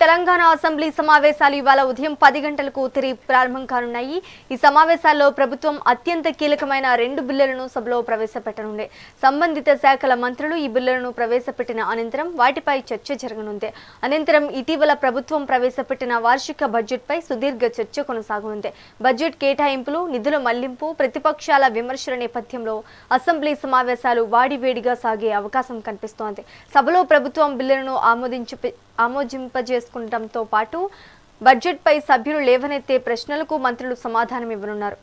Telangana assembly సమావేశాలు ఇవాళ ఉదయం 10 గంటలకు తిరిగి ప్రారంభం కానున్నాయి. ఈ సమావేశాల్లో ప్రభుత్వం అత్యంత కీలకమైన 2 బిల్లులను సభలో ప్రవేశపెట్టనుంది. సంబంధిత శాఖల మంత్రులు ఈ బిల్లులను ప్రవేశపెట్టిన అనంతరం వాటిపై చర్చ జరగనుంది. అనంతరం ఇటీవల ప్రభుత్వం ప్రవేశపెట్టిన వార్షిక బడ్జెట్పై సుదీర్ఘ చర్చ కొనసాగనుంది. బడ్జెట్ కేటాయింపులు, నిధుల మళ్లింపు, ప్రతిపక్షాల విమర్శల నేపథ్యంలో అసెంబ్లీ సమావేశాలు వాడివేడిగా సాగే అవకాశం కనిపిస్తోంది. సభలో ప్రభుత్వం బిల్లులను ఆమోదింపజేసుకుంటంతో పాటు బడ్జెట్పై సభ్యులు లేవనెత్తే ప్రశ్నలకు మంత్రులు సమాధానం ఇవ్వనున్నారు.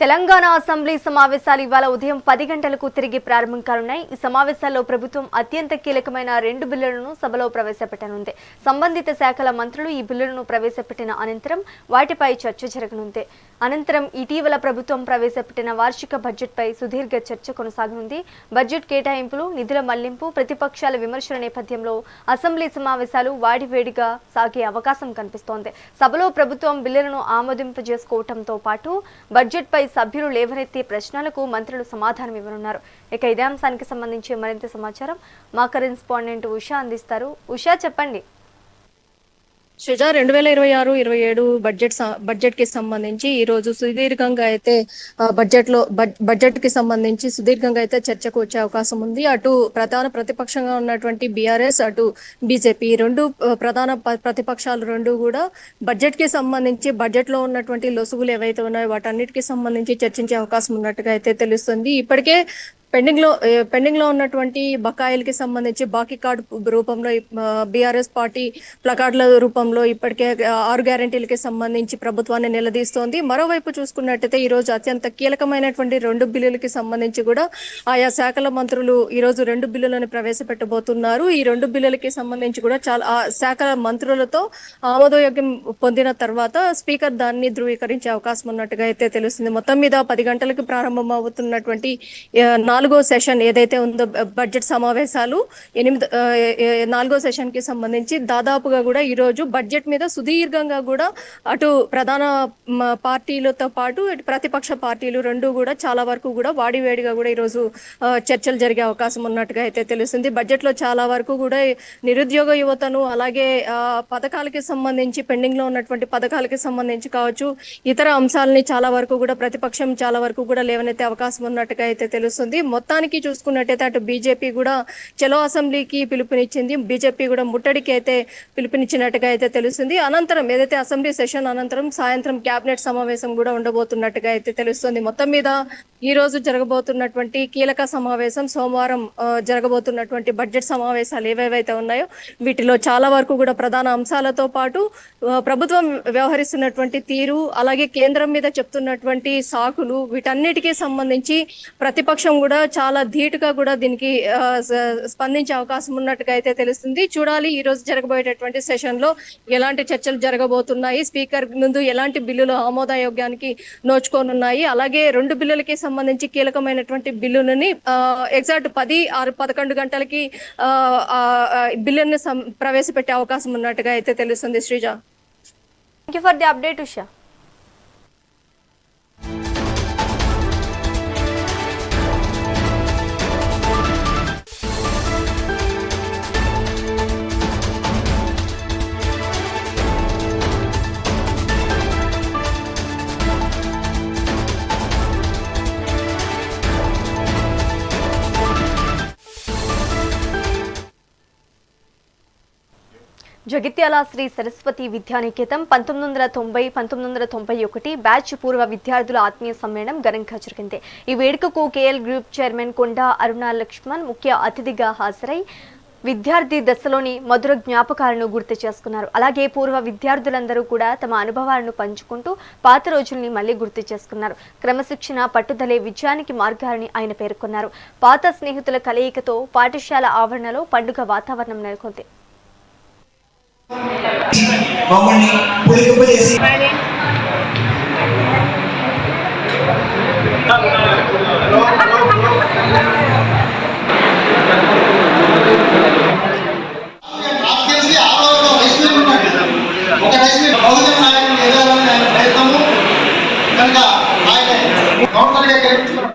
తెలంగాణ అసెంబ్లీ సమావేశాలు ఇవాళ ఉదయం 10 గంటలకు తిరిగి ప్రారంభం కానున్నాయి. ఈ సమావేశాల్లో ప్రభుత్వం అత్యంత కీలకమైన 2 బిల్లులను సభలో ప్రవేశపెట్టనుంది. సంబంధిత శాఖల మంత్రులు ఈ బిల్లులను ప్రవేశపెట్టిన అనంతరం వాటిపై చర్చ జరగనుంది. అనంతరం ఇటీవల ప్రభుత్వం ప్రవేశపెట్టిన వార్షిక బడ్జెట్పై సుదీర్ఘ చర్చ కొనసాగనుంది. బడ్జెట్ కేటాయింపులు, నిధుల మళ్లింపు, ప్రతిపక్షాల విమర్శల నేపథ్యంలో అసెంబ్లీ సమావేశాలు వాడివేడిగా సాగే అవకాశం కనిపిస్తోంది. సభలో ప్రభుత్వం బిల్లులను ఆమోదింపజేసుకోవడంతో పాటు బడ్జెట్పై సభ్యులు లేవనెత్తే ప్రశ్నలకు మంత్రులు సమాధానం ఇవ్వనున్నారు. ఇక ఇదే అంశానికి సంబంధించి మరింత సమాచారం మా కరెస్పాండెంట్ ఉషా అందిస్తారు. ఉషా, చెప్పండి. శ్రీజ, 2026-27 బడ్జెట్ కి సంబంధించి ఈ రోజు సుదీర్ఘంగా అయితే బడ్జెట్ కి సంబంధించి సుదీర్ఘంగా అయితే చర్చకు వచ్చే అవకాశం ఉంది. అటు ప్రధాన ప్రతిపక్షంగా ఉన్నటువంటి బీఆర్ఎస్, అటు బీజేపీ, రెండు ప్రధాన ప్రతిపక్షాలు రెండు కూడా బడ్జెట్ కి సంబంధించి బడ్జెట్ లో ఉన్నటువంటి లొసుగులు ఏవైతే ఉన్నాయో వాటన్నిటికి సంబంధించి చర్చించే అవకాశం ఉన్నట్టుగా అయితే తెలుస్తుంది. ఇప్పటికే పెండింగ్ లో ఉన్నటువంటి బకాయిలకి సంబంధించి బాకీ కార్డు రూపంలో బీఆర్ఎస్ పార్టీ ప్లకార్డుల రూపంలో ఇప్పటికే 6 గ్యారెంటీలకి సంబంధించి ప్రభుత్వాన్ని నిలదీస్తోంది. మరోవైపు చూసుకున్నట్టయితే ఈ రోజు అత్యంత కీలకమైనటువంటి 2 బిల్లులకి సంబంధించి కూడా ఆయా శాఖల మంత్రులు ఈ రోజు 2 బిల్లులను ప్రవేశపెట్టబోతున్నారు. ఈ 2 బిల్లులకి సంబంధించి కూడా చాలా శాఖల మంత్రులతో ఆమోదయోగ్యం పొందిన తర్వాత స్పీకర్ దాన్ని ధృవీకరించే అవకాశం ఉన్నట్టుగా అయితే తెలుస్తుంది. మొత్తం మీద 10 గంటలకు ప్రారంభం అవుతున్నటువంటి 4వ సెషన్ ఏదైతే ఉందో బడ్జెట్ సమావేశాలు 4వ సెషన్ కి సంబంధించి దాదాపుగా కూడా ఈ రోజు బడ్జెట్ మీద సుదీర్ఘంగా కూడా అటు ప్రధాన పార్టీలతో పాటు ప్రతిపక్ష పార్టీలు రెండు కూడా చాలా వరకు కూడా వాడివేడిగా కూడా ఈ రోజు చర్చలు జరిగే అవకాశం ఉన్నట్టుగా అయితే తెలుస్తుంది. బడ్జెట్ లో చాలా వరకు కూడా నిరుద్యోగ యువతను, అలాగే పథకాలకి సంబంధించి పెండింగ్ లో ఉన్నటువంటి పథకాలకి సంబంధించి కావచ్చు, ఇతర అంశాలని చాలా వరకు కూడా ప్రతిపక్షం చాలా వరకు కూడా లేవనెత్తే అవకాశం ఉన్నట్టుగా అయితే తెలుస్తుంది. మొత్తానికి చూసుకున్నట్టయితే అటు బీజేపీ కూడా చలో అసెంబ్లీకి పిలుపునిచ్చింది. బీజేపీ కూడా ముట్టడికి అయితే పిలుపునిచ్చినట్టుగా అయితే తెలుస్తుంది. అనంతరం ఏదైతే అసెంబ్లీ సెషన్ అనంతరం సాయంత్రం కేబినెట్ సమావేశం కూడా ఉండబోతున్నట్టుగా అయితే తెలుస్తుంది. మొత్తం మీద ఈ రోజు జరగబోతున్నటువంటి కీలక సమావేశం, సోమవారం జరగబోతున్నటువంటి బడ్జెట్ సమావేశాలు ఏవేవైతే ఉన్నాయో వీటిలో చాలా వరకు కూడా ప్రధాన అంశాలతో పాటు ప్రభుత్వం వ్యవహరిస్తున్నటువంటి తీరు, అలాగే కేంద్రం మీద చెప్తున్నటువంటి సాకులు, వీటన్నిటికీ సంబంధించి ప్రతిపక్షం కూడా చాలా ధీటుగా కూడా దీనికి స్పందించే అవకాశం ఉన్నట్టుగా అయితే తెలుస్తుంది. చూడాలి ఈ రోజు జరగబోయేటటువంటి సెషన్ లో ఎలాంటి చర్చలు జరగబోతున్నాయి, స్పీకర్ ముందు ఎలాంటి బిల్లులు ఆమోదయోగ్యానికి నోచుకోనున్నాయి, అలాగే 2 బిల్లులకి సంబంధించి కీలకమైనటువంటి బిల్లులని ఎగ్జాక్ట్ 10-11 గంటలకి బిల్లుని ప్రవేశపెట్టే అవకాశం ఉన్నట్టుగా అయితే తెలుస్తుంది. Sreeja, thank you for the update Usha. Jagtial Sri Saraswati Vidyaniketan 1990-1991 batch పూర్వ విద్యార్థుల ఆత్మీయ సమ్మేళనం ఘనంగా జరిగింది. ఈ వేడుకకు KL group chairman Konda Aruna Laxman ముఖ్య అతిథిగా హాజరై విద్యార్థి దశలోని మధుర జ్ఞాపకాలను గుర్తు చేసుకున్నారు. అలాగే పూర్వ విద్యార్థులందరూ కూడా తమ అనుభవాలను పంచుకుంటూ పాత రోజుల్ని మళ్లీ గుర్తు చేసుకున్నారు. క్రమశిక్షణ, పట్టుదలే విజయానికి మార్గాలని ఆయన పేర్కొన్నారు. పాత స్నేహితుల కలయికతో పాఠశాల ఆవరణలో పండుగ వాతావరణం నెలకొంది. మమ్మల్ని పులికింపజేసి నాకు తెలిసి ఆ రోజులో వైశ్వీయం ఒక వైశ్వీయం బహుజన నాయకులు ఎదగాలని ఆయన ప్రయత్నము కనుక ఆయన గవర్నర్గా గెలిపించుకున్నారు.